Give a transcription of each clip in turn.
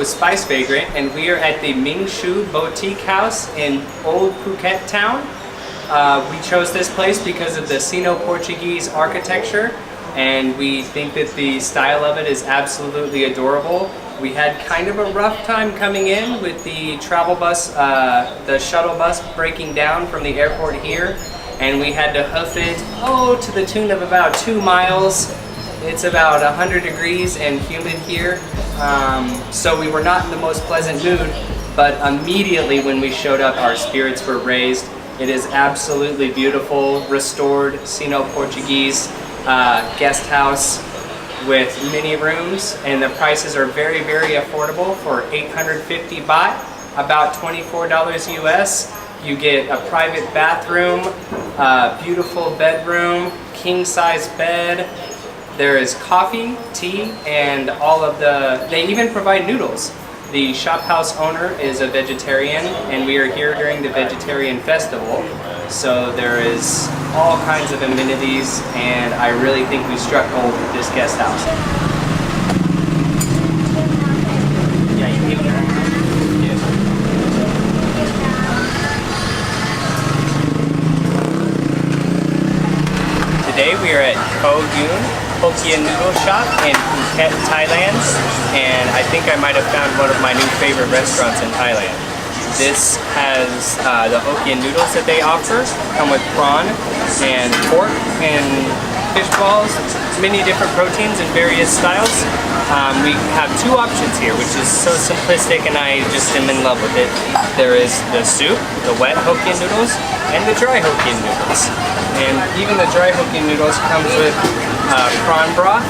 Spice Vagrant, and we are at the Mingshu Boutique House in Old Phuket Town. We chose this place because of the Sino-Portuguese architecture, and we think that the style of it is absolutely adorable. We had kind of a rough time coming in with the travel bus, the shuttle bus breaking down from the airport here, and we had to hoof it, to the tune of about 2 miles. It's about 100 degrees and humid here, so we were not in the most pleasant mood, but immediately when we showed up, our spirits were raised. It is absolutely beautiful, restored Sino-Portuguese guest house with mini rooms, and the prices are very, very affordable. For 850 baht, about $24 US. You get a private bathroom, beautiful bedroom, king-size bed. There is coffee, tea, and all of they even provide noodles. The shop house owner is a vegetarian, and we are here during the vegetarian festival. So there is all kinds of amenities, and I really think we struck gold with this guest house. Today we are at Yoon Hokkien noodle shop in Phuket, Thailand, and I think I might have found one of my new favorite restaurants in Thailand. This has the Hokkien noodles that they offer, come with prawn and pork and fish balls, many different proteins in various styles. We have 2 options here, which is so simplistic, and I just am in love with it. There is the soup, the wet Hokkien noodles, and the dry Hokkien noodles. And even the dry Hokkien noodles comes with prawn broth,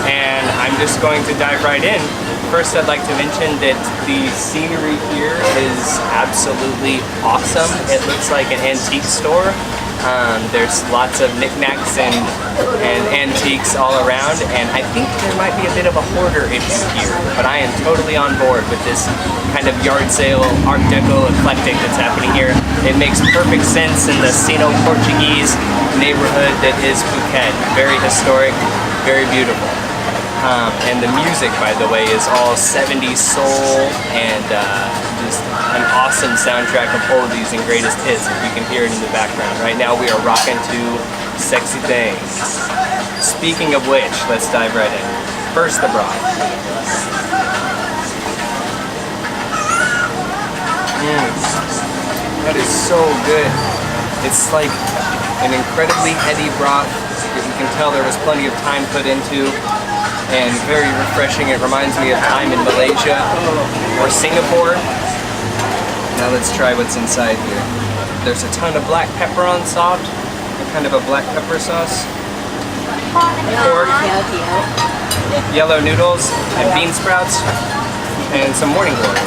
and I'm just going to dive right in. First, I'd like to mention that the scenery here is absolutely awesome. It looks like an antique store. There's lots of knickknacks and antiques all around, and I think there might be a bit of a hoarder issue here, but I am totally on board with this kind of yard sale, Art Deco eclectic that's happening here. It makes perfect sense in the Sino-Portuguese neighborhood that is Phuket. Very historic, very beautiful. And the music, by the way, is all 70s soul and just an awesome soundtrack of oldies and greatest hits, if you can hear it in the background. Right now we are rocking to Sexy Things. Speaking of which, let's dive right in. First, the broth. That is so good. It's like an incredibly heady broth that you can tell there was plenty of time put into, and very refreshing. It reminds me of time in Malaysia or Singapore. Now let's try what's inside here. There's a ton of black pepper on top, a kind of a black pepper sauce, pork, yellow noodles, and bean sprouts, and some morning glory.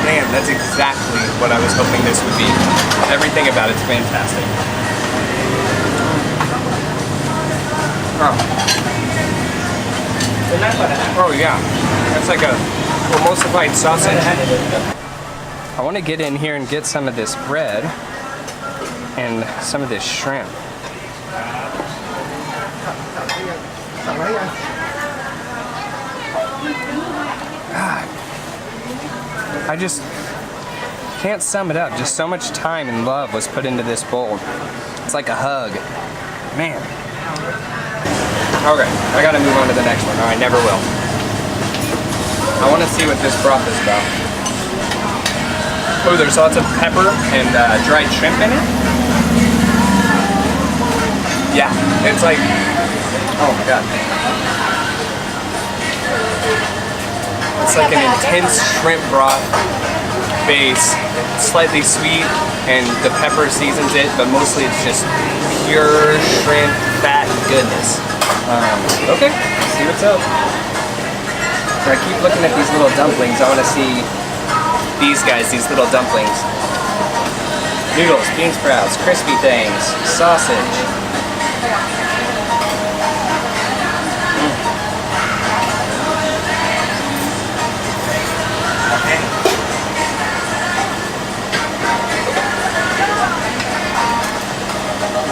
Man, that's exactly what I was hoping this would be. Everything about it's fantastic. Oh yeah, that's like a emulsified sausage. I want to get in here and get some of this bread and some of this shrimp. I just can't sum it up. Just so much time and love was put into this bowl. It's like a hug. Man. Okay, I gotta move on to the next one, or I never will. I want to see what this broth is about. Oh, there's lots of pepper and dried shrimp in it. Yeah, it's like, oh my god. It's like an intense shrimp broth base, slightly sweet, and the pepper seasons it, but mostly it's just pure shrimp fat goodness. Okay, let's see what's up. I keep looking at these little dumplings. I want to see these guys, these little dumplings. Noodles, bean sprouts, crispy things, sausage.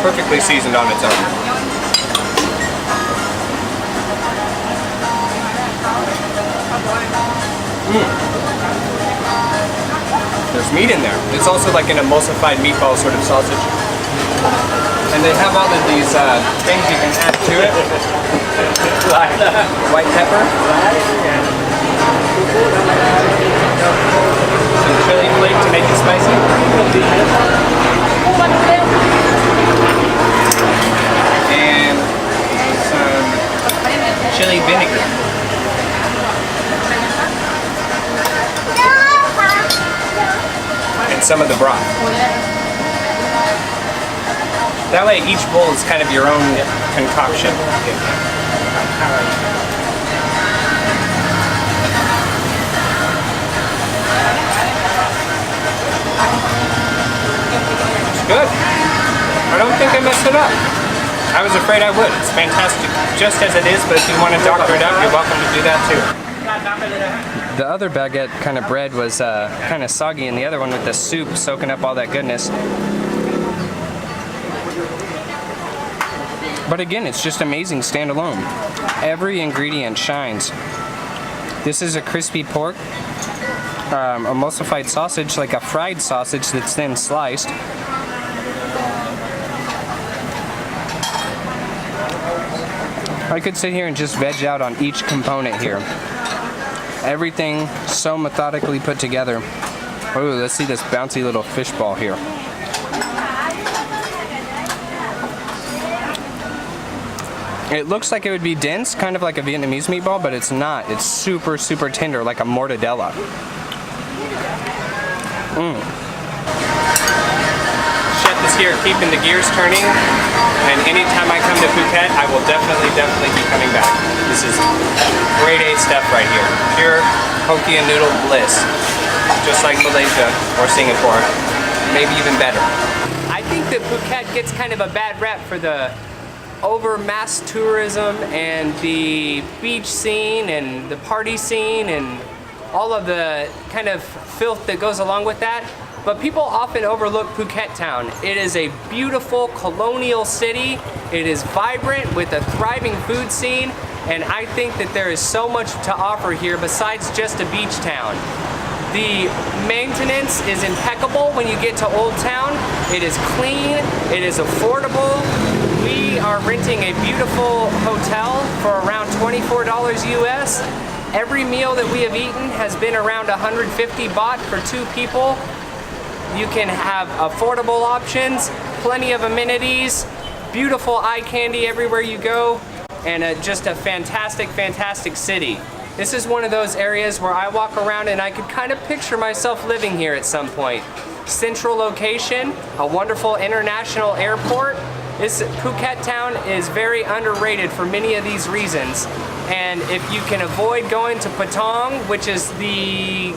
perfectly seasoned on its own. There's meat in there. It's also like an emulsified meatball sort of sausage. And they have all of these things you can add to it. Like white pepper. Some chili flake to make it spicy. And some chili vinegar. And some of the broth. That way each bowl is kind of your own concoction. It's good. I don't think I messed it up. I was afraid I would. It's fantastic just as it is, but if you want to doctor it up, you're welcome to do that too. The other baguette kind of bread was kind of soggy, and the other one with the soup soaking up all that goodness. But again, it's just amazing standalone. Every ingredient shines. This is a crispy pork, emulsified sausage, like a fried sausage that's then sliced. I could sit here and just veg out on each component here. Everything so methodically put together. Oh, let's see this bouncy little fish ball here. It looks like it would be dense, kind of like a Vietnamese meatball, but it's not. It's super, super tender, like a mortadella. Chef is here keeping the gears turning, and anytime I come to Phuket, I will definitely be coming back. This is grade A stuff right here. Pure Hokkien noodle bliss. Just like Malaysia or Singapore, maybe even better. I think that Phuket gets kind of a bad rap for the over mass tourism and the beach scene and the party scene and all of the kind of filth that goes along with that. But people often overlook Phuket town. It is a beautiful colonial city. It is vibrant with a thriving food scene, and I think that there is so much to offer here besides just a beach town. The maintenance is impeccable when you get to Old Town. It is clean, it is affordable. We are renting a beautiful hotel for around $24 US. Every meal that we have eaten has been around 150 baht for 2 people. You can have affordable options, plenty of amenities, beautiful eye candy everywhere you go, and just a fantastic, fantastic city. This is one of those areas where I walk around and I could kind of picture myself living here at some point. Central location, a wonderful international airport. This Phuket town is very underrated for many of these reasons. And if you can avoid going to Patong, which is the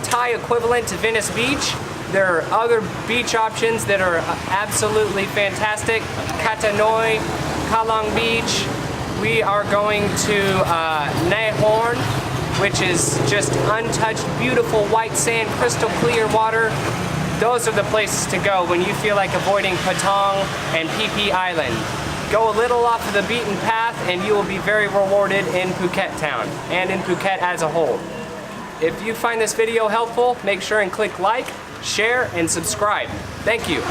Thai equivalent to Venice Beach, there are other beach options that are absolutely fantastic. Kata Noi, Kalong Beach. We are going to Nai Horn, which is just untouched, beautiful white sand, crystal clear water. Those are the places to go when you feel like avoiding Patong and Phi Phi Island. Go a little off of the beaten path and you will be very rewarded in Phuket town and in Phuket as a whole. If you find this video helpful, make sure and click like, share, and subscribe. Thank you.